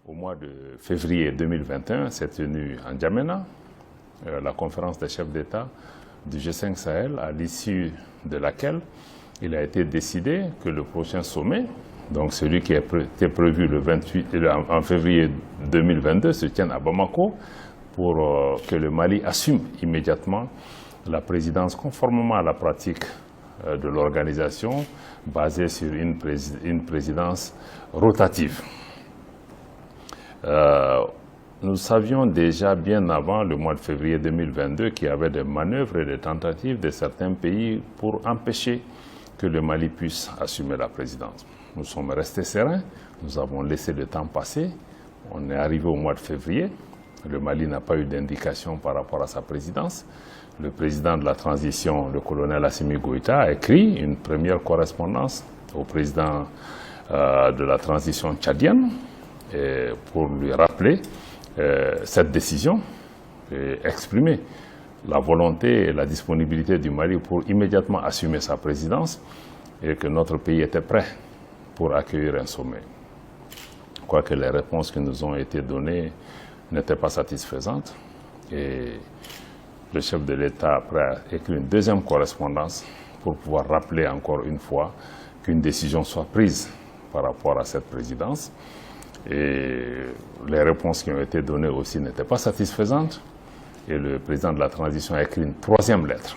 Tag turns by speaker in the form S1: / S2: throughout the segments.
S1: Au mois de février 2021 s'est tenue en N'Djamena la conférence des chefs d'État du G5 Sahel, à l'issue de laquelle il a été décidé que le prochain sommet, donc celui qui était prévu en février 2022, se tienne à Bamako pour que le Mali assume immédiatement la présidence conformément à la pratique de l'organisation basée sur une présidence rotative. Nous savions déjà bien avant le mois de février 2022 qu'il y avait des manœuvres et des tentatives de certains pays pour empêcher que le Mali puisse assumer la présidence. Nous sommes restés sereins, nous avons laissé le temps passer, on est arrivé au mois de février, le Mali n'a pas eu d'indication par rapport à sa présidence. Le président de la transition, le colonel Assimi Goïta, a écrit une première correspondance au président de la transition tchadienne pour lui rappeler cette décision et exprimer la volonté et la disponibilité du Mali pour immédiatement assumer sa présidence et que notre pays était prêt pour accueillir un sommet. Quoique les réponses qui nous ont été données n'étaient pas satisfaisantes et le chef de l'État après a écrit une deuxième correspondance pour pouvoir rappeler encore une fois qu'une décision soit prise par rapport à cette présidence. Et les réponses qui ont été données aussi n'étaient pas satisfaisantes. Et le président de la transition a écrit une troisième lettre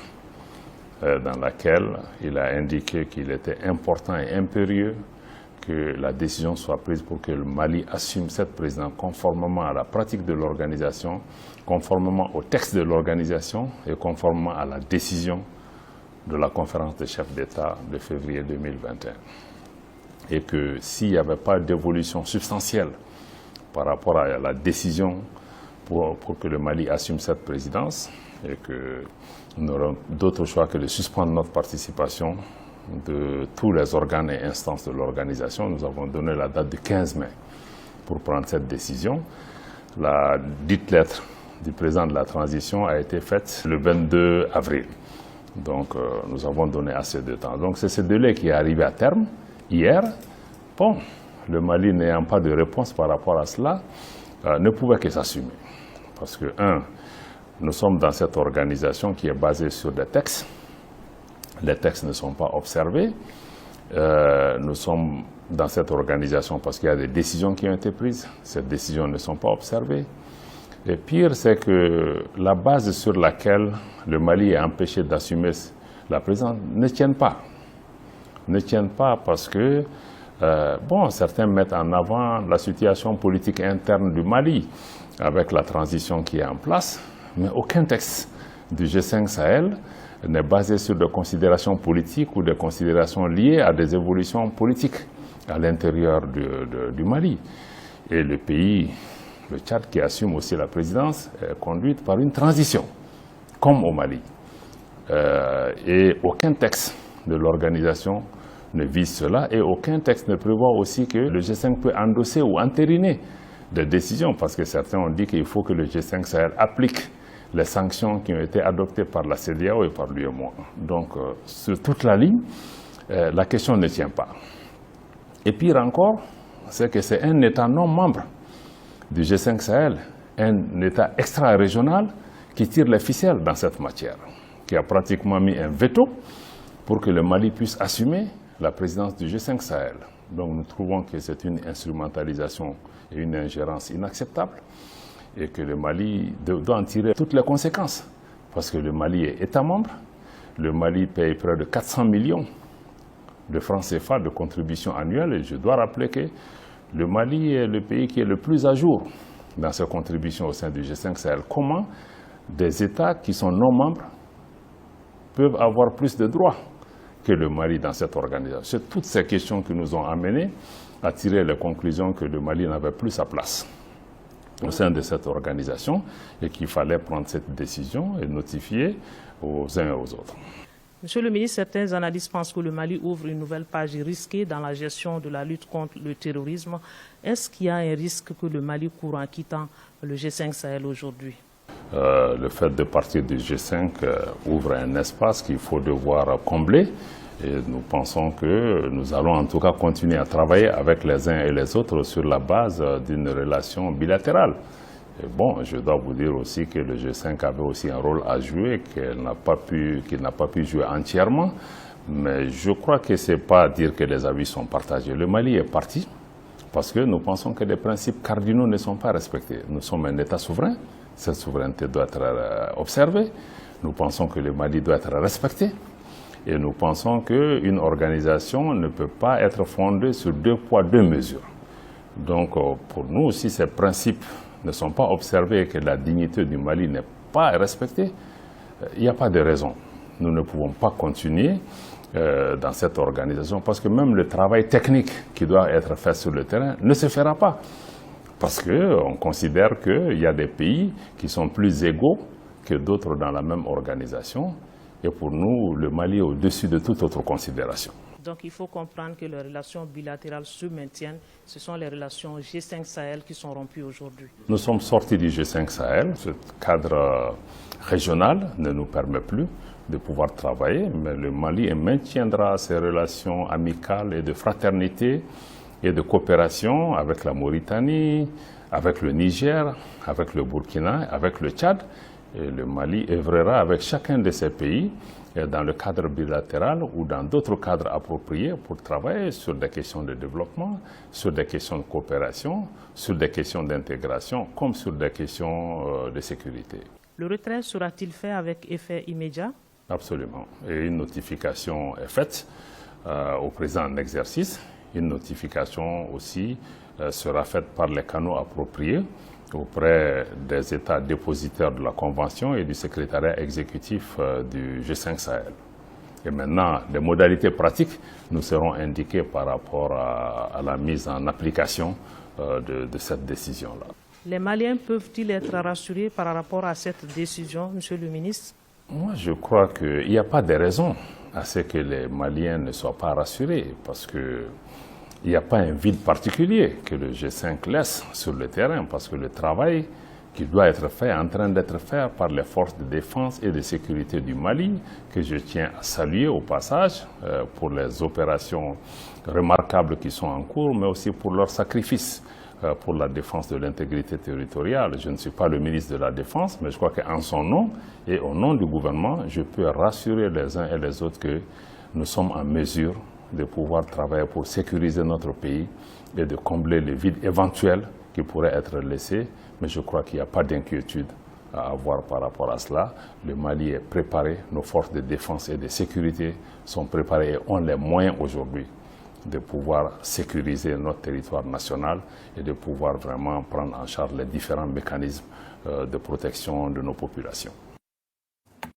S1: dans laquelle il a indiqué qu'il était important et impérieux que la décision soit prise pour que le Mali assume cette présidence conformément à la pratique de l'organisation, conformément au texte de l'organisation et conformément à la décision de la conférence des chefs d'État de février 2021. Et que s'il n'y avait pas d'évolution substantielle par rapport à la décision pour que le Mali assume cette présidence, et que nous n'aurons d'autre choix que de suspendre notre participation de tous les organes et instances de l'organisation. Nous avons donné la date du 15 mai pour prendre cette décision. La dite lettre du président de la transition a été faite le 22 avril. Donc nous avons donné assez de temps. Donc c'est ce délai qui est arrivé à terme hier. Bon, le Mali n'ayant pas de réponse par rapport à cela, ne pouvait que s'assumer. Parce que, nous sommes dans cette organisation qui est basée sur des textes. Les textes ne sont pas observés. Nous sommes dans cette organisation parce qu'il y a des décisions qui ont été prises. Ces décisions ne sont pas observées. Et pire, c'est que la base sur laquelle le Mali est empêché d'assumer la présidence ne tienne pas. Ne tiennent pas parce que, certains mettent en avant la situation politique interne du Mali avec la transition qui est en place, mais aucun texte du G5 Sahel n'est basé sur des considérations politiques ou des considérations liées à des évolutions politiques à l'intérieur du Mali. Et le pays, le Tchad, qui assume aussi la présidence, est conduite par une transition, comme au Mali. Et aucun texte de l'organisation ne vise cela et aucun texte ne prévoit aussi que le G5 peut endosser ou entériner des décisions, parce que certains ont dit qu'il faut que le G5 Sahel applique les sanctions qui ont été adoptées par la CEDEAO et par l'UEMOA. Donc, sur toute la ligne, la question ne tient pas. Et pire encore, c'est que c'est un État non membre du G5 Sahel, un État extra-régional qui tire les ficelles dans cette matière, qui a pratiquement mis un veto pour que le Mali puisse assumer la présidence du G5 Sahel. Donc nous trouvons que c'est une instrumentalisation et une ingérence inacceptable et que le Mali doit en tirer toutes les conséquences. Parce que le Mali est État membre, le Mali paye près de 400 millions de francs CFA de contribution annuelle et je dois rappeler que le Mali est le pays qui est le plus à jour dans ses contributions au sein du G5 Sahel. Comment des États qui sont non membres peuvent avoir plus de droits que le Mali dans cette organisation? C'est toutes ces questions qui nous ont amenés à tirer les conclusions que le Mali n'avait plus sa place au sein de cette organisation et qu'il fallait prendre cette décision et notifier aux uns et aux autres.
S2: Monsieur le ministre, certains analystes pensent que le Mali ouvre une nouvelle page risquée dans la gestion de la lutte contre le terrorisme. Est-ce qu'il y a un risque que le Mali court en quittant le G5 Sahel aujourd'hui?
S1: Le fait de partir du G5 ouvre un espace qu'il faut devoir combler Et nous pensons que nous allons en tout cas continuer à travailler avec les uns et les autres sur la base d'une relation bilatérale. Et bon, je dois vous dire aussi que le G5 avait aussi un rôle à jouer qu'il n'a pas pu jouer entièrement. Mais je crois que ce n'est pas dire que les avis sont partagés. Le Mali est parti parce que nous pensons que les principes cardinaux ne sont pas respectés. Nous sommes un État souverain, cette souveraineté doit être observée. Nous pensons que le Mali doit être respecté. Et nous pensons qu'une organisation ne peut pas être fondée sur 2 poids, 2 mesures. Donc pour nous, si ces principes ne sont pas observés et que la dignité du Mali n'est pas respectée, il n'y a pas de raison. Nous ne pouvons pas continuer dans cette organisation parce que même le travail technique qui doit être fait sur le terrain ne se fera pas. Parce qu'on considère qu'il y a des pays qui sont plus égaux que d'autres dans la même organisation. Et pour nous, le Mali est au-dessus de toute autre considération.
S2: Donc il faut comprendre que les relations bilatérales se maintiennent. Ce sont les relations G5 Sahel qui sont rompues aujourd'hui.
S1: Nous sommes sortis du G5 Sahel. Ce cadre régional ne nous permet plus de pouvoir travailler, mais le Mali maintiendra ses relations amicales et de fraternité et de coopération avec la Mauritanie, avec le Niger, avec le Burkina, avec le Tchad. Et le Mali œuvrera avec chacun de ces pays dans le cadre bilatéral ou dans d'autres cadres appropriés pour travailler sur des questions de développement, sur des questions de coopération, sur des questions d'intégration, comme sur des questions de sécurité.
S2: Le retrait sera-t-il fait avec effet immédiat?
S1: Absolument. Et une notification est faite au président en exercice. Une notification aussi sera faite par les canaux appropriés auprès des États dépositaires de la Convention et du secrétariat exécutif du G5 Sahel. Et maintenant, les modalités pratiques nous seront indiquées par rapport à la mise en application de cette décision-là.
S2: Les Maliens peuvent-ils être rassurés par rapport à cette décision, Monsieur le ministre?
S1: Moi, je crois qu'il n'y a pas de raison à ce que les Maliens ne soient pas rassurés, parce que il n'y a pas un vide particulier que le G5 laisse sur le terrain, parce que le travail qui doit être fait est en train d'être fait par les forces de défense et de sécurité du Mali, que je tiens à saluer au passage pour les opérations remarquables qui sont en cours, mais aussi pour leur sacrifice pour la défense de l'intégrité territoriale. Je ne suis pas le ministre de la Défense, mais je crois qu'en son nom et au nom du gouvernement, je peux rassurer les uns et les autres que nous sommes en mesure de pouvoir travailler pour sécuriser notre pays et de combler les vides éventuels qui pourraient être laissés. Mais je crois qu'il n'y a pas d'inquiétude à avoir par rapport à cela. Le Mali est préparé, nos forces de défense et de sécurité sont préparées et ont les moyens aujourd'hui de pouvoir sécuriser notre territoire national et de pouvoir vraiment prendre en charge les différents mécanismes de protection de nos populations.